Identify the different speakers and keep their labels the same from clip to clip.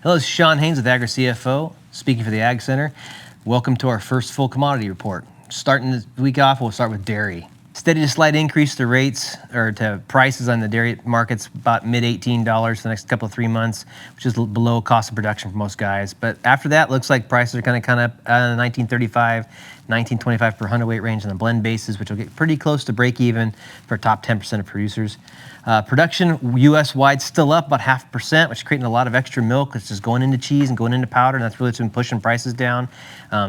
Speaker 1: Hello, this is Sean Haynes with Agri CFO, speaking for the Ag Center. Welcome to our first full commodity report. Starting this week off, we'll start with dairy. Steady to slight increase to rates or to prices on the dairy markets, about mid $18 for the next couple of 3 months, which is below cost of production for most guys. But after that, looks like prices are kind of up $19.35, $19.25 per hundredweight range on the blend basis, which will get pretty close to break even for top 10% of producers. Production U.S.-wide still up about 0.5%, which is creating a lot of extra milk. It's just going into cheese and going into powder, and that's really been pushing prices down.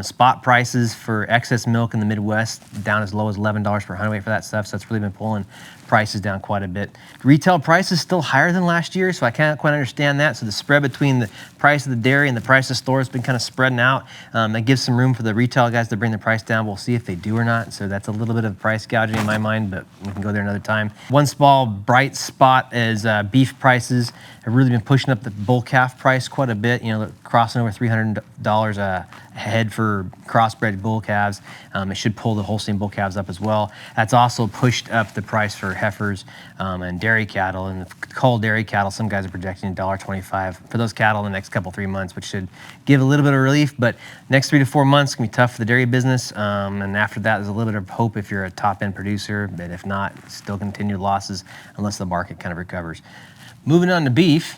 Speaker 1: Spot prices for excess milk in the Midwest down as low as $11 per hundredweight for that stuff, so that's really been pulling prices down quite a bit. Retail price is still higher than last year, so I can't quite understand that. So the spread between the price of the dairy and the price of store has been kind of spreading out. That gives some room for the retail guys to bring the price down. We'll see if they do or not. So that's a little bit of price gouging in my mind, but we can go there another time. One small bright spot is beef prices have really been pushing up the bull calf price quite a bit. You know, crossing over $300 a head for crossbred bull calves. It should pull the Holstein bull calves up as well. That's also pushed up the price for heifers and dairy cattle. And the cull dairy cattle, some guys are projecting $1.25 for those cattle in the next couple, 3 months, which should give a little bit of relief. But next 3 to 4 months can be tough for the dairy business. And after that, there's a little bit of hope if you're a top end producer, but if not, still continued losses unless the market kind of recovers. Moving on to beef.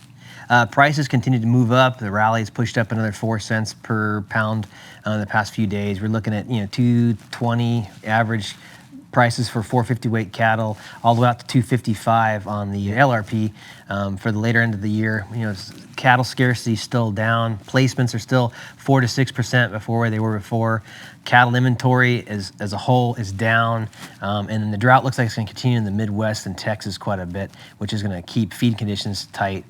Speaker 1: Prices continue to move up. The rally has pushed up another 4 cents per pound in the past few days. We're looking at $2.20 average prices for 450 weight cattle, all the way out to $2.55 on the LRP for the later end of the year. Cattle scarcity is still down. Placements are still 4 to 6% before where they were before. Cattle inventory as a whole is down, and then the drought looks like it's going to continue in the Midwest and Texas quite a bit, which is going to keep feed conditions tight.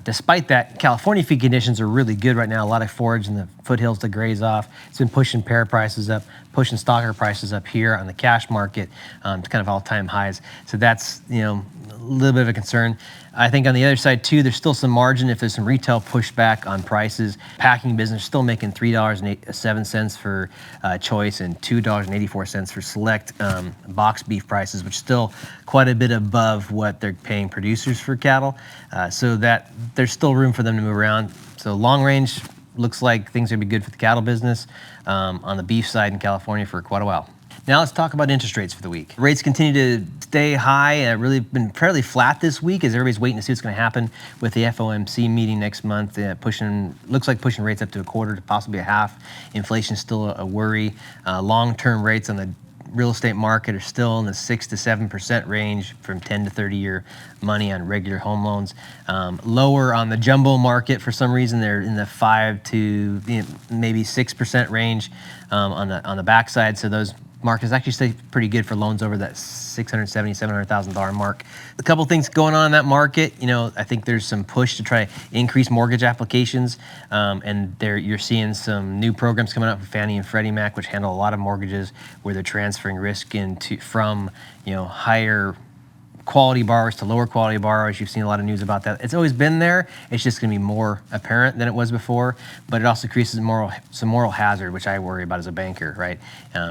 Speaker 1: Despite that, California feed conditions are really good right now. A lot of forage in the foothills to graze off. It's been pushing pear prices up, pushing stalker prices up here on the cash market to kind of all-time highs. So that's a little bit of a concern. I think on the other side too, there's still some margin if there's some retail pushback on prices. Packing business still making $3.07 for choice and $2.84 for select box beef prices, which is still quite a bit above what they're paying producers for cattle. So that there's still room for them to move around. So long range looks like things are gonna be good for the cattle business on the beef side in California for quite a while. Now let's talk about interest rates for the week. Rates continue to stay high. Really been fairly flat this week as everybody's waiting to see what's going to happen with the FOMC meeting next month. Looks like pushing rates up to 1/4 to possibly 1/2. Inflation is still a worry. Long-term rates on the real estate market are still in the 6 to 7% range from 10 to 30-year money on regular home loans. Lower on the jumbo market for some reason. They're in the 5 to maybe 6% range on the backside. So those markets actually stay pretty good for loans over that $670,000, $700,000 mark. A couple things going on in that market. I think there's some push to try to increase mortgage applications, and you're seeing some new programs coming up from Fannie and Freddie Mac, which handle a lot of mortgages where they're transferring risk from higher quality borrowers to lower quality borrowers. You've seen a lot of news about that. It's always been there. It's just going to be more apparent than it was before, but it also creates some moral hazard, which I worry about as a banker, right?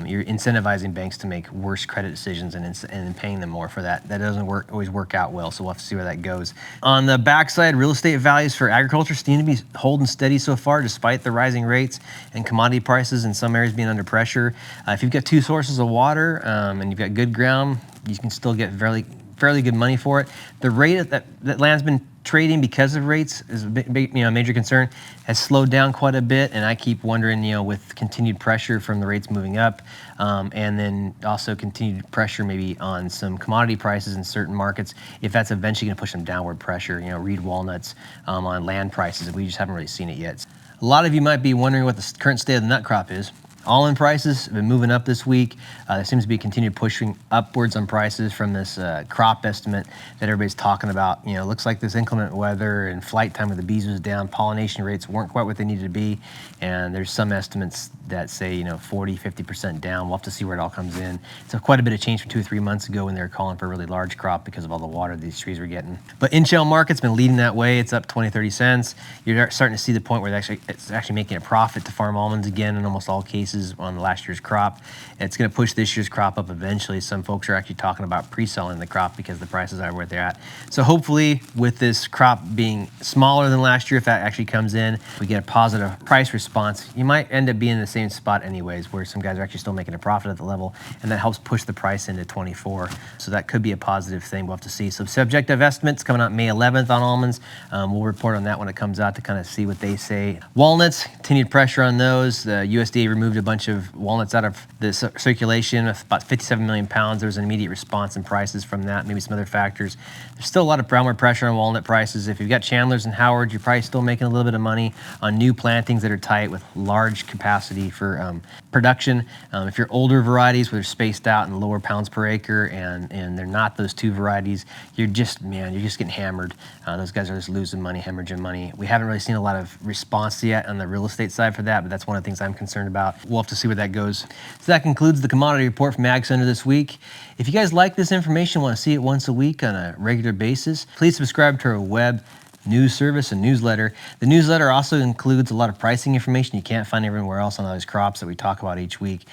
Speaker 1: You're incentivizing banks to make worse credit decisions and paying them more for that. That doesn't always work out well, so we'll have to see where that goes. On the backside, real estate values for agriculture seem to be holding steady so far, despite the rising rates and commodity prices in some areas being under pressure. If you've got 2 sources of water and you've got good ground, you can still get fairly good money for it. The rate that land's been trading because of rates is a major concern, has slowed down quite a bit, and I keep wondering, with continued pressure from the rates moving up, and then also continued pressure maybe on some commodity prices in certain markets, if that's eventually going to push some downward pressure. Reed walnuts on land prices, we just haven't really seen it yet. A lot of you might be wondering what the current state of the nut crop is. All-in prices have been moving up this week. There seems to be continued pushing upwards on prices from this crop estimate that everybody's talking about. Looks like this inclement weather and flight time of the bees was down. Pollination rates weren't quite what they needed to be. And there's some estimates that say, 40, 50% down. We'll have to see where it all comes in. It's quite a bit of change from 2 or 3 months ago when they were calling for a really large crop because of all the water these trees were getting. But in-shell market's been leading that way. It's up 20, 30 cents. You're starting to see the point where it's actually making a profit to farm almonds again in almost all cases. increases on last year's crop. It's going to push this year's crop up eventually. Some folks are actually talking about pre-selling the crop because the prices are where they're at. So hopefully with this crop being smaller than last year, if that actually comes in, we get a positive price response, you might end up being in the same spot anyways, where some guys are actually still making a profit at the level, and that helps push the price into 24. So that could be a positive thing. We'll have to see. So subjective estimates coming out May 11th on almonds. We'll report on that when it comes out to kind of see what they say. Walnuts, continued pressure on those. The USDA removed a bunch of walnuts out of the circulation, about 57 million pounds. There was an immediate response in prices from that, maybe some other factors. There's still a lot of downward pressure on walnut prices. If you've got Chandlers and Howards, you're probably still making a little bit of money on new plantings that are tight with large capacity for production. If you're older varieties where they're spaced out and lower pounds per acre, and they're not those two varieties, you're just getting hammered. Those guys are just losing money, hemorrhaging money. We haven't really seen a lot of response yet on the real estate side for that, but that's one of the things I'm concerned about. We'll have to see where that goes. So that concludes the commodity report from Ag Center this week. If you guys like this information, want to see it once a week on a regular basis, please subscribe to our web news service and newsletter. The newsletter also includes a lot of pricing information you can't find everywhere else on those crops that we talk about each week: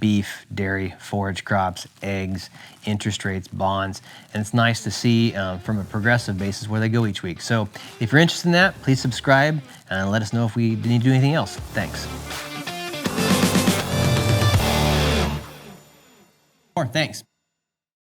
Speaker 1: beef, dairy, forage crops, eggs, interest rates, bonds. And it's nice to see from a progressive basis where they go each week. So if you're interested in that, please subscribe and let us know if we need to do anything else. Thanks. Thanks.